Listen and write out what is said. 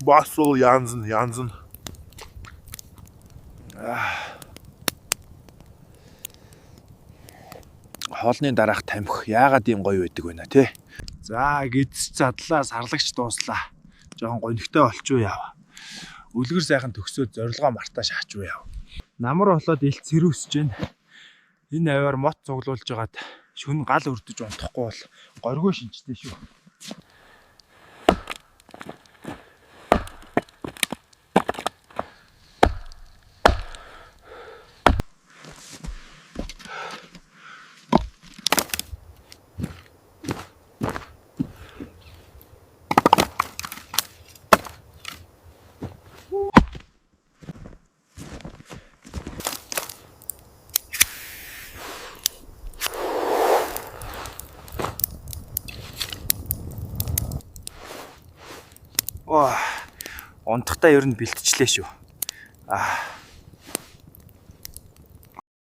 Бас бол янз нь. Хоолны дараах тамхи яагаад ийм гоё байдаг вэ нэ тий? За гидс задлаа сарлагч дууслаа. Жохон гонигтой болчихоо яав. Үлгэр сайхан төгсөөд зорилгоо мартаа шаачуу яав. Намар болоод илт сэрүүсэж байна. Энэ аваар мот цуглуулж байгаад шүн гал өрдөж унтахгүй бол горгоо шинжтэй шүү. Унтахтаа ер нь бэлтжлээ шүү.